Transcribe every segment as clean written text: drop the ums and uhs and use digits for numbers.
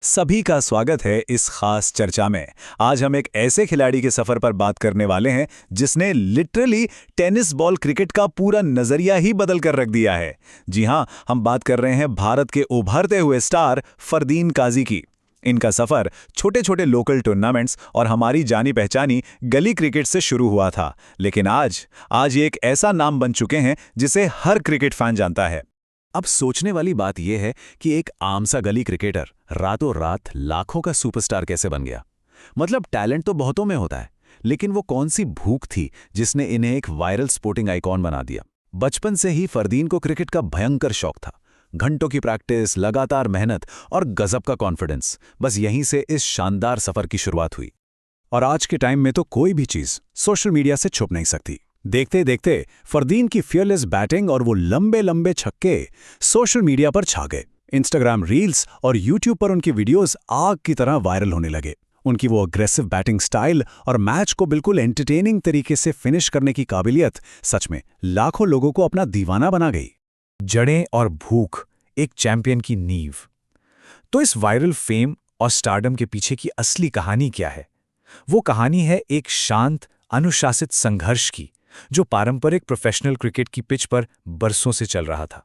सभी का स्वागत है इस खास चर्चा में। आज हम एक ऐसे खिलाड़ी के सफर पर बात करने वाले हैं जिसने लिटरली टेनिस बॉल क्रिकेट का पूरा नजरिया ही बदल कर रख दिया है। जी हां, हम बात कर रहे हैं भारत के उभरते हुए स्टार फरदीन काजी की। इनका सफर छोटे छोटे लोकल टूर्नामेंट्स और हमारी जानी पहचानी गली क्रिकेट से शुरू हुआ था, लेकिन आज ये एक ऐसा नाम बन चुके हैं जिसे हर क्रिकेट फैन जानता है। अब सोचने वाली बात यह है कि एक आम सा गली क्रिकेटर रातों रात लाखों का सुपरस्टार कैसे बन गया। मतलब टैलेंट तो बहुतों में होता है, लेकिन वो कौन सी भूख थी जिसने इन्हें एक वायरल स्पोर्टिंग आइकॉन बना दिया। बचपन से ही फरदीन को क्रिकेट का भयंकर शौक था। घंटों की प्रैक्टिस, लगातार मेहनत और गजब का कॉन्फिडेंस, बस यहीं से इस शानदार सफर की शुरुआत हुई। और आज के टाइम में तो कोई भी चीज सोशल मीडिया से छुप नहीं सकती। देखते देखते फरदीन की फियरलेस बैटिंग और वो लंबे लंबे छक्के सोशल मीडिया पर छा गए। इंस्टाग्राम रील्स और यूट्यूब पर उनकी वीडियोस आग की तरह वायरल होने लगे। उनकी वो अग्रेसिव बैटिंग स्टाइल और मैच को बिल्कुल एंटरटेनिंग तरीके से फिनिश करने की काबिलियत सच में लाखों लोगों को अपना दीवाना बना गई। जड़ें और भूख, एक चैंपियन की नींव। तो इस वायरल फेम और स्टारडम के पीछे की असली कहानी क्या है? वो कहानी है एक शांत, अनुशासित संघर्ष की, जो पारंपरिक प्रोफेशनल क्रिकेट की पिच पर बरसों से चल रहा था।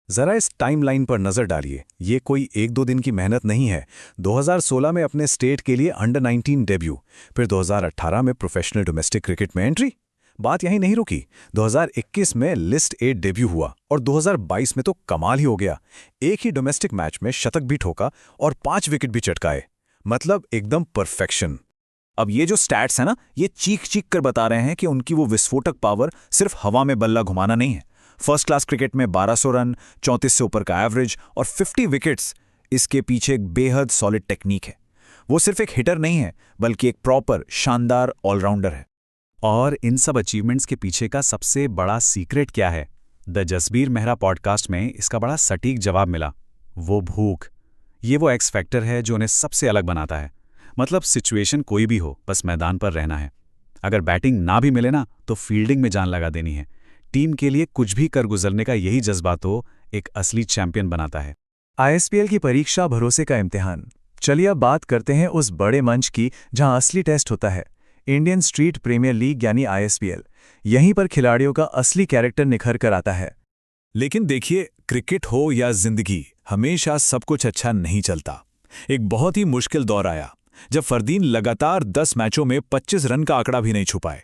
जरा इस टाइमलाइन पर नजर डालिए। ये कोई एक दो दिन की मेहनत नहीं है। 2016 में अपने स्टेट के लिए अंडर 19 डेब्यू, फिर 2018 में प्रोफेशनल डोमेस्टिक क्रिकेट में एंट्री। बात यहीं नहीं रुकी। 2021 में लिस्ट ए डेब्यू हुआ और 2022 में तो कमाल ही हो गया। एक ही डोमेस्टिक मैच में शतक भी ठोका और 5 विकेट भी चटकाए। मतलब एकदम परफेक्शन। अब ये जो स्टैट्स है ना, ये चीख चीख कर बता रहे हैं कि उनकी वो विस्फोटक पावर सिर्फ हवा में बल्ला घुमाना नहीं है। फर्स्ट क्लास क्रिकेट में 1200 रन, 34 से ऊपर का एवरेज और 50 विकेट्स, इसके पीछे एक बेहद सॉलिड टेक्निक है। वो सिर्फ एक हिटर नहीं है, बल्कि एक प्रॉपर शानदार ऑलराउंडर है। और इन सब अचीवमेंट्स के पीछे का सबसे बड़ा सीक्रेट क्या है? द जसबीर मेहरा पॉडकास्ट में इसका बड़ा सटीक जवाब मिला। वो भूख। ये वो एक्स फैक्टर है जो उन्हें सबसे अलग बनाता है। मतलब सिचुएशन कोई भी हो, बस मैदान पर रहना है। अगर बैटिंग ना भी मिले ना, तो फील्डिंग में जान लगा देनी है। टीम के लिए कुछ भी कर गुजरने का यही जज्बा तो एक असली चैंपियन बनाता है। आईएसपीएल की परीक्षा, भरोसे का इम्तिहान। चलिए अब बात करते हैं उस बड़े मंच की जहां असली टेस्ट होता है। इंडियन स्ट्रीट प्रीमियर लीग यानी आईएसपीएल। यहीं पर खिलाड़ियों का असली कैरेक्टर निखर कर आता है। लेकिन देखिए, क्रिकेट हो या जिंदगी, हमेशा सब कुछ अच्छा नहीं चलता। एक बहुत ही मुश्किल दौर आया जब फरदीन लगातार 10 मैचों में 25 रन का आंकड़ा भी नहीं छू पाए।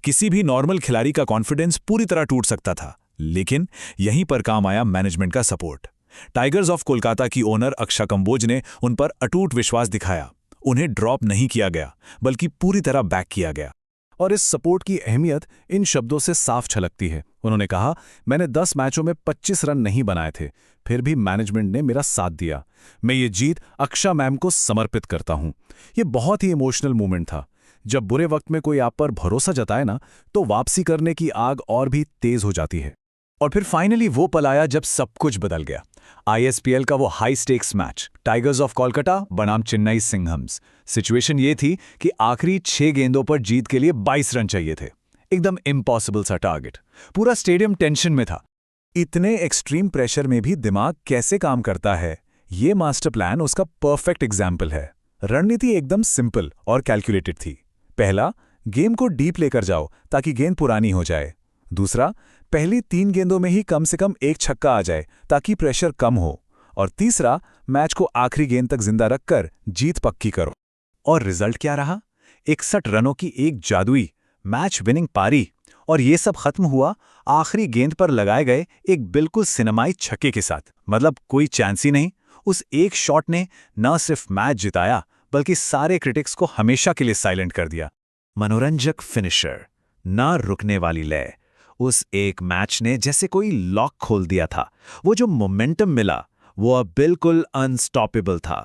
किसी भी नॉर्मल खिलाड़ी का कॉन्फिडेंस पूरी तरह टूट सकता था। लेकिन यहीं पर काम आया मैनेजमेंट का सपोर्ट। टाइगर्स ऑफ कोलकाता की ओनर अक्षा कंबोज ने उन पर अटूट विश्वास दिखाया। उन्हें ड्रॉप नहीं किया गया, बल्कि पूरी तरह बैक किया गया। और इस सपोर्ट की अहमियत इन शब्दों से साफ छलकती है। उन्होंने कहा, मैंने 10 मैचों में 25 रन नहीं बनाए थे, फिर भी मैनेजमेंट ने मेरा साथ दिया। मैं ये जीत अक्षा मैम को समर्पित करता हूं। ये बहुत ही इमोशनल मोमेंट था। जब बुरे वक्त में कोई आप पर भरोसा जताए ना, तो वापसी करने की आग और भी तेज हो जाती है। और फिर फाइनली वो पल आया जब सब कुछ बदल गया। आईएसपीएल का वो high stakes match, tigers of Kolkata बनाम चेन्नई सिंघम्स। सिचुएशन ये थी कि आखिरी 6 गेंदों पर जीत के लिए 22 रन चाहिए थे। एकदम इम्पॉसिबल सा टारगेट। पूरा स्टेडियम टेंशन में था। इतने एक्सट्रीम प्रेशर में भी दिमाग कैसे काम करता है, ये मास्टर प्लान उसका परफेक्ट एग्जाम्पल है। रणनीति एकदम सिंपल और कैलकुलेटेड थी। पहला, गेम को डीप लेकर जाओ ताकि गेंद पुरानी हो जाए। दूसरा, पहली 3 गेंदों में ही कम से कम एक छक्का आ जाए ताकि प्रेशर कम हो। और तीसरा, मैच को आखिरी गेंद तक जिंदा रखकर जीत पक्की करो। और रिजल्ट क्या रहा? 61 रनों की एक जादुई मैच विनिंग पारी। और ये सब खत्म हुआ आखिरी गेंद पर लगाए गए एक बिल्कुल सिनेमाई छक्के के साथ। मतलब कोई चांस ही नहीं। उस एक शॉट ने न सिर्फ मैच जिताया, बल्कि सारे क्रिटिक्स को हमेशा के लिए साइलेंट कर दिया। मनोरंजक फिनिशर, ना रुकने वाली लय। उस एक मैच ने जैसे कोई लॉक खोल दिया था। वो जो मोमेंटम मिला, वो अब बिल्कुल अनस्टॉपेबल था।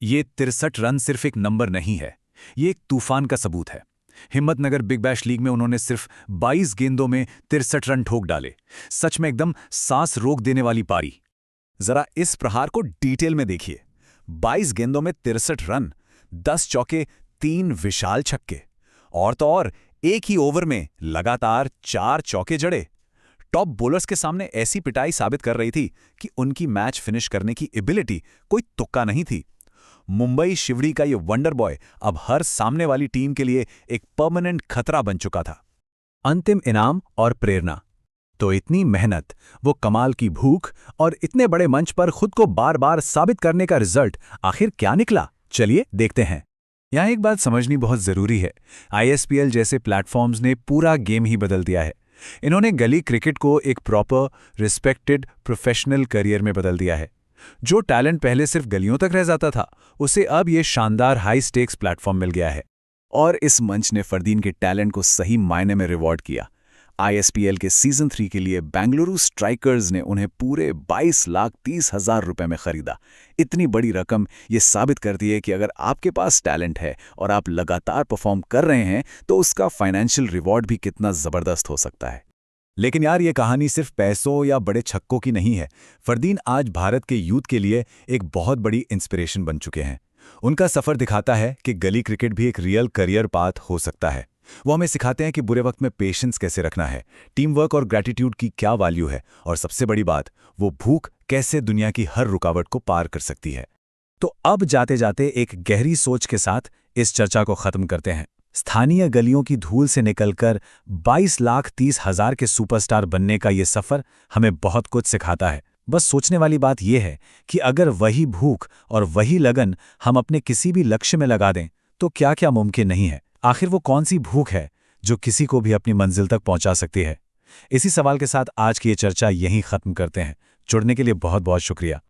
ये 63 रन सिर्फ एक नंबर नहीं है, ये एक तूफान का सबूत है। हिम्मतनगर बिग बैश लीग में उन्होंने सिर्फ 22 गेंदों में 63 रन ठोक डाले। सच में एकदम सांस रोक देने वाली पारी। जरा इस प्रहार को डिटेल में देखिए। 22 गेंदों में 63 रन, 10 चौके, 3 विशाल छक्के। और तो और एक ही ओवर में लगातार 4 चौके जड़े। टॉप बॉलर्स के सामने ऐसी पिटाई साबित कर रही थी कि उनकी मैच फिनिश करने की एबिलिटी कोई तुक्का नहीं थी। मुंबई शिवड़ी का ये वंडर बॉय अब हर सामने वाली टीम के लिए एक परमानेंट खतरा बन चुका था। अंतिम इनाम और प्रेरणा। तो इतनी मेहनत, वो कमाल की भूख और इतने बड़े मंच पर खुद को बार बार साबित करने का रिजल्ट आखिर क्या निकला, चलिए देखते हैं। यहाँ एक बात समझनी बहुत जरूरी है। ISPL जैसे प्लेटफॉर्म्स ने पूरा गेम ही बदल दिया है। इन्होंने गली क्रिकेट को एक प्रॉपर, रिस्पेक्टेड, प्रोफेशनल करियर में बदल दिया है। जो टैलेंट पहले सिर्फ गलियों तक रह जाता था, उसे अब ये शानदार हाई स्टेक्स प्लेटफॉर्म मिल गया है। और इस मंच ने फरदीन के टैलेंट को सही मायने में रिवॉर्ड किया। ISPL के सीजन 3 के लिए बेंगलुरु स्ट्राइकर्स ने उन्हें पूरे 22,30,000 रुपए में खरीदा। इतनी बड़ी रकम ये साबित करती है कि अगर आपके पास टैलेंट है और आप लगातार परफॉर्म कर रहे हैं तो उसका फाइनेंशियल रिवॉर्ड भी कितना जबरदस्त हो सकता है। लेकिन यार, ये कहानी सिर्फ पैसों या बड़े छक्कों की नहीं है। फरदीन आज भारत के यूथ के लिए एक बहुत बड़ी इंस्पिरेशन बन चुके हैं। उनका सफर दिखाता है कि गली क्रिकेट भी एक रियल करियर पाथ हो सकता है। वो हमें सिखाते हैं कि बुरे वक्त में पेशेंस कैसे रखना है, टीम वर्क और ग्रैटिट्यूड की क्या वैल्यू है, और सबसे बड़ी बात, वो भूख कैसे दुनिया की हर रुकावट को पार कर सकती है। तो अब जाते जाते एक गहरी सोच के साथ इस चर्चा को खत्म करते हैं। स्थानीय गलियों की धूल से निकलकर 22,30,000 के सुपरस्टार बनने का ये सफर हमें बहुत कुछ सिखाता है। बस सोचने वाली बात यह है कि अगर वही भूख और वही लगन हम अपने किसी भी लक्ष्य में लगा दें तो क्या क्या मुमकिन नहीं है। आखिर वो कौन सी भूख है जो किसी को भी अपनी मंजिल तक पहुंचा सकती है? इसी सवाल के साथ आज की ये चर्चा यहीं खत्म करते हैं। जुड़ने के लिए बहुत बहुत शुक्रिया।